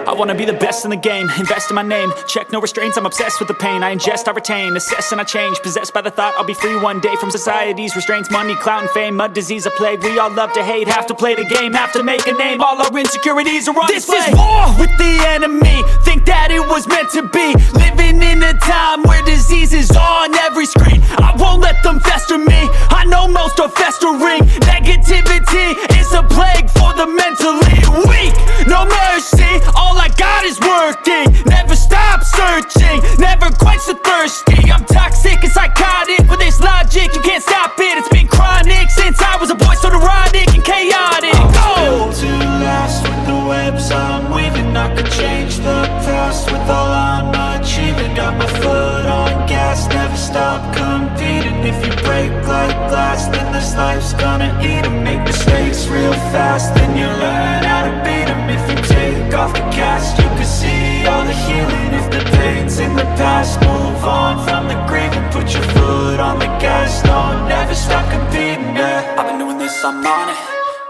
I wanna be the best in the game, invest in my name. Check no restraints, I'm obsessed with the pain. I ingest, I retain, assess and I change. Possessed by the thought I'll be free one day from society's restraints. Money, clout and fame, mud, disease, a plague. We all love to hate, have to play the game, have to make a name. All our insecurities are on display. This is war with the enemy, think that it was meant to be. Living in a time where disease is on every screen. I won't let them fester me, I know most are festering. Negativity is a plague for the mentally weak. No mercy, all I got is working. Never stop searching, never quench the thirsty. I'm toxic and psychotic, with this logic you can't stop it. It's been chronic since I was a boy, so neurotic and chaotic. Built to last with the webs I'm weaving. I could change the past with all I'm achieving. Got my foot on gas, never stop competing. If you break like glass, then this life's gonna eat 'em. Make mistakes real fast, then you learn how to beat 'em. If you take off the cast, you can see all the healing. If the pain's in the past, move on from the grave and put your foot on the gas. No, never stop competing, yeah. I've been doing this, I'm on it.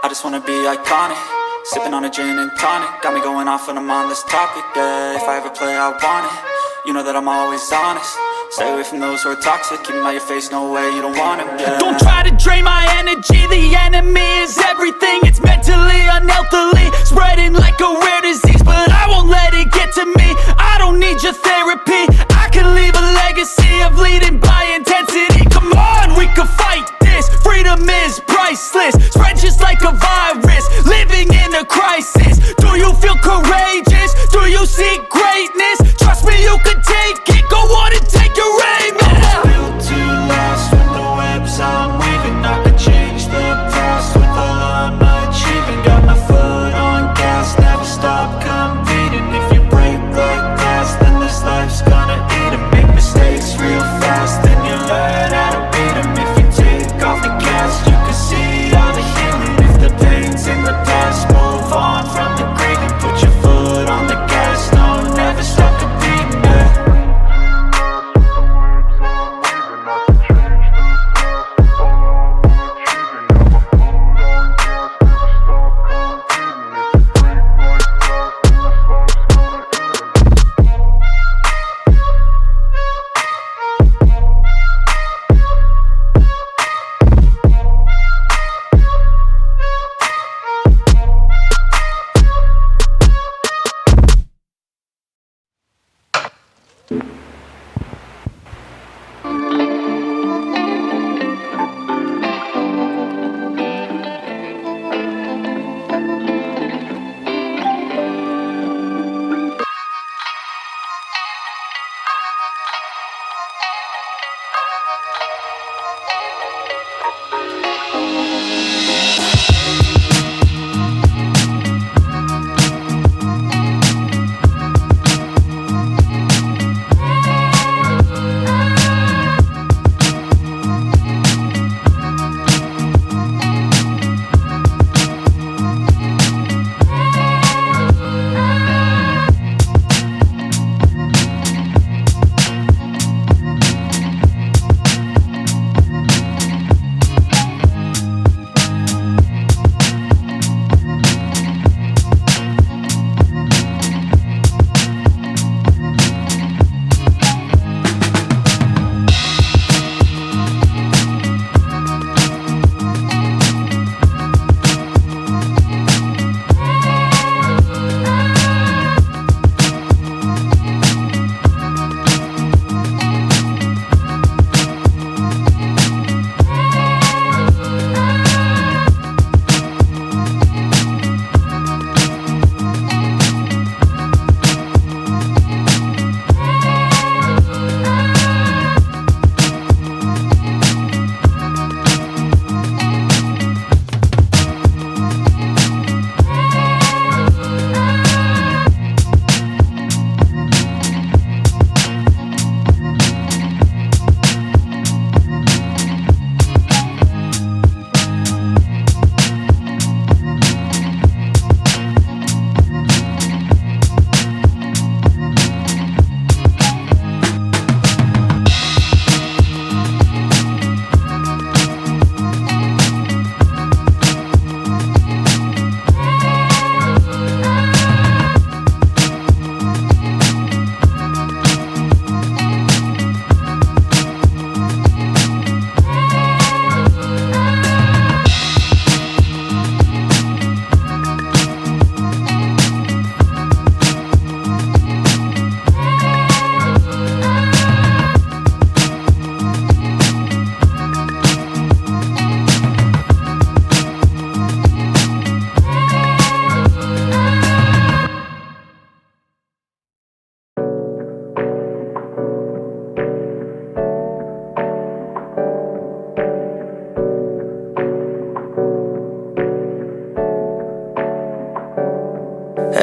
I just wanna be iconic. Sipping on a gin and tonic, got me going off when I'm on this topic, yeah. If I ever play, I want it. You know that I'm always honest. Stay away from those who are toxic. Keep them out your face, no way, you don't want them, yeah. Don't try to drain my energy. The enemy is everything. It's mentally, unhealthily, spreading like a rare disease. But I won't let it get to me. I don't need your therapy. I can leave a legacy of leading by intensity. Come on, we can fight this. Freedom is priceless. Spread just like a virus. Living in a crisis. Do you feel courageous? Do you seek greatness? Trust me, you can take it. Go on and take your aim. I'm built to last with the webs I'm weaving. I could change the past with all I'm achieving. Got my foot on gas, never stop competing. If you break like glass, then this life's gonna eat 'em. Make mistakes real fast, then you learn how to beat 'em. If you take off the cast, you can see all the healing. If the pain's in the past, move on from the grave and put your foot on the gas. No, never stop competing, yeah.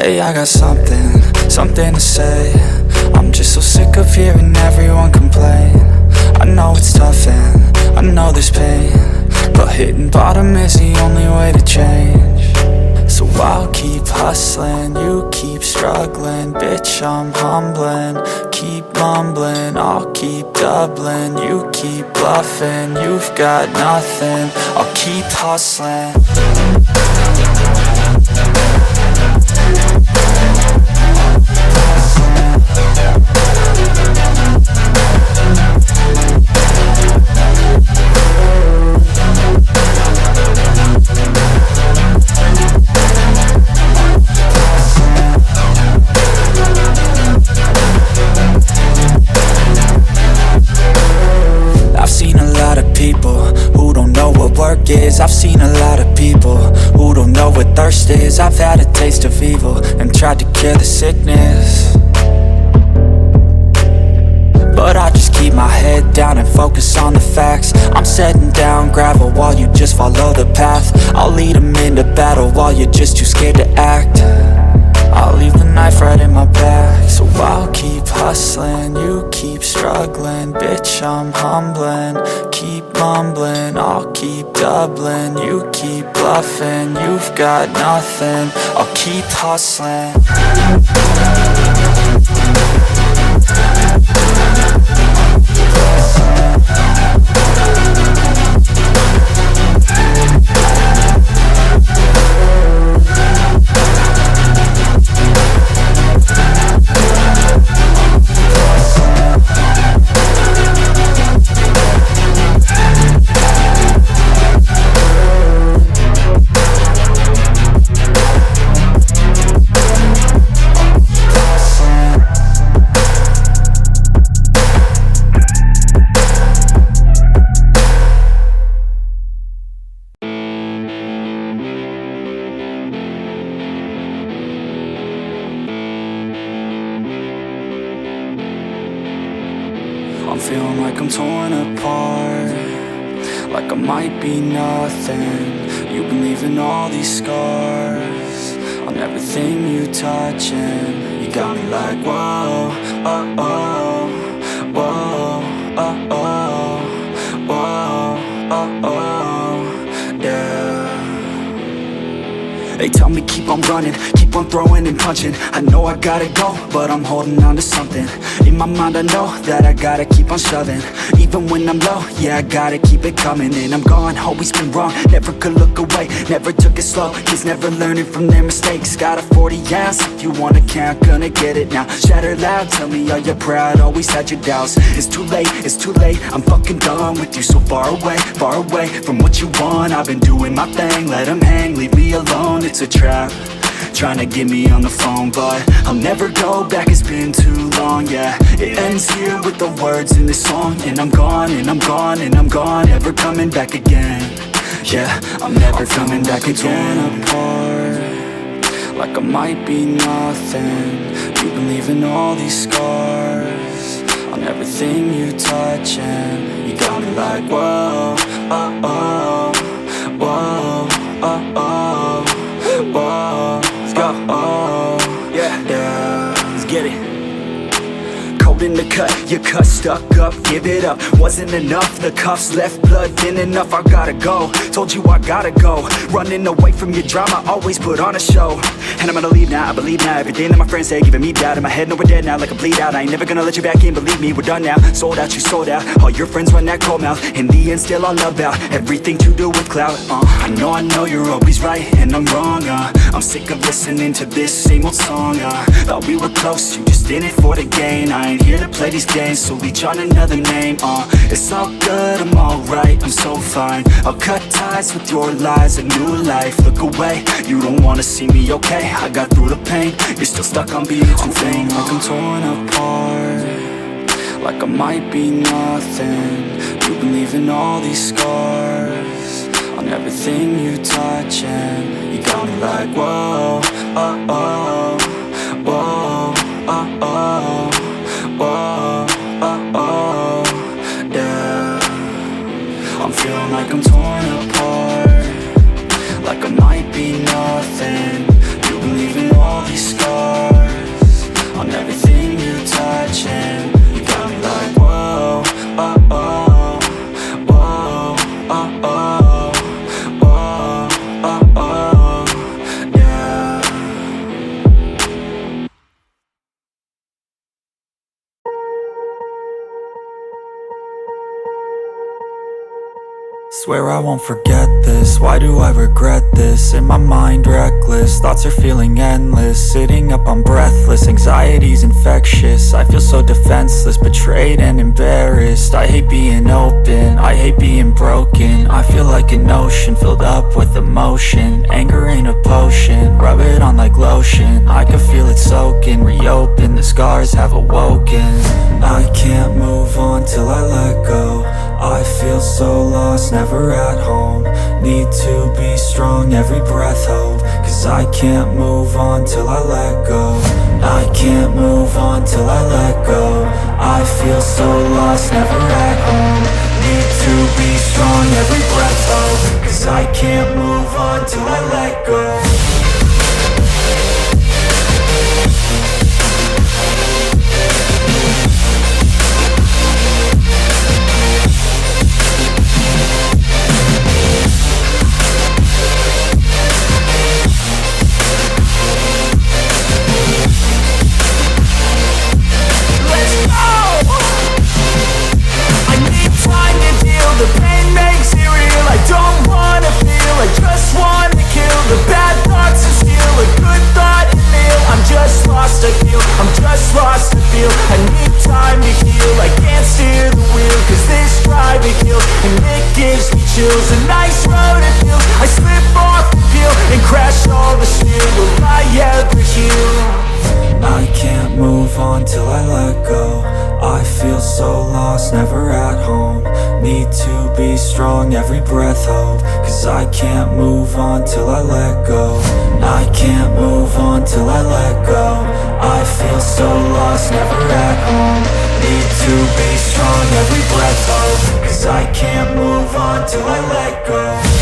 Hey, I got something to say. I'm just so sick of hearing everyone complain. I know it's tough and I know there's pain, but hitting bottom is the only way to change. So I'll keep hustling, you keep struggling. Bitch, I'm humbling, keep mumbling. I'll keep doubling, you keep bluffing. You've got nothing, I'll keep hustling. I've seen a lot of people who don't know what work is. I've seen a lot of people who don't know what thirst is. I've had a taste of evil and tried to cure the sickness, but I just keep my head down and focus on the facts. I'm setting down gravel while you just follow the path. I'll lead them into battle while you're just too scared to act. I'll leave the knife right in my back. So I'll keep hustling, you keep struggling. Bitch, I'm humbling, keep mumbling. I'll keep doubling, you keep bluffing. You've got nothing, I'll keep hustling. I'm feeling like I'm torn apart, like I might be nothing. You've been leaving all these scars on everything you touch, and you got me like whoa, oh, oh, whoa, oh, oh, whoa, oh, oh, yeah. They tell me keep on running, keep on throwing and punching. I know I gotta go, but I'm holding on to something. In my mind I know that I gotta keep on shoving. Even when I'm low, yeah, I gotta keep it coming. And I'm gone, always been wrong, never could look away. Never took it slow, kids never learning from their mistakes. Got a 40 ounce, if you wanna count, gonna get it now. Shatter loud, tell me are you proud, always had your doubts. It's too late, I'm fucking done with you. So far away from what you want. I've been doing my thing, let them hang, leave me alone. It's a trap, trying to get me on the phone, but I'll never go back, it's been too long, yeah. It ends here with the words in this song, and I'm gone, and I'm gone, and I'm gone, never coming back again. Yeah, I'm never coming back again. I'm torn apart, like I might be nothing. You've been leaving all these scars on everything you touch, and you got me like whoa, oh, oh, whoa, oh, oh, whoa, let's go, oh, yeah, yeah, let's get it. Cold in the cut, your cut stuck up, give it up. Wasn't enough, the cuffs left blood thin enough. I gotta go, told you I gotta go. Running away from your drama, always put on a show. And I'm gonna leave now, I believe now. Everything that my friends say, giving me doubt. In my head, no, we're dead now, like a bleed out. I ain't never gonna let you back in, believe me, we're done now. Sold out, you sold out, all your friends run that cold mouth. In the end, still all about everything to do with clout. I know you're always right, and I'm wrong, I'm sick of listening to this same old song, Thought we were close, you just in it for the gain. I ain't here to play these games, so leech on another name, It's all good, I'm alright, I'm so fine. I'll cut ties with your lies, a new life. Look away, you don't wanna see me, okay? I got through the pain, you're still stuck on being too vain. Like I'm torn apart, like I might be nothing. You've been leaving all these scars on everything you touch, and you got me like whoa, oh, oh, whoa, oh, oh, whoa, oh, oh, yeah. I'm feeling like I'm torn apart, like I might be nothing. You believe in all these scars Swear I won't forget this, why do I regret this? In my mind reckless, thoughts are feeling endless. Sitting up I'm breathless, anxiety's infectious. I feel so defenseless, betrayed and embarrassed. I hate being open, I hate being broken. I feel like an ocean filled up with emotion. Anger ain't a potion, rub it on like lotion. I can feel it soaking, reopen, the scars have awoken. I can't move on till I let go. I feel so lost, never at home. Need to be strong, every breath hold. Cause I can't move on till I let go. I can't move on till I let go. I feel so lost, never at home. Need to be strong, every breath hold. Cause I can't move on till I let go. The pain makes it real, I don't wanna feel, I just wanna kill the bad thoughts and steal a good thought and feel. I'm just lost, I feel, I'm just lost, I feel. I need time to heal, I can't steer the wheel. Cause this drive it kills, and it gives me chills. A nice road it feels, I slip off the peel and crash all the steel. Will I ever heal? I can't move on till I let go. I feel so lost, never at home. Need to be strong, every breath hold. Cause I can't move on till I let go. I can't move on till I let go. I feel so lost, never at home. Need to be strong, every breath hold. Cause I can't move on till I let go.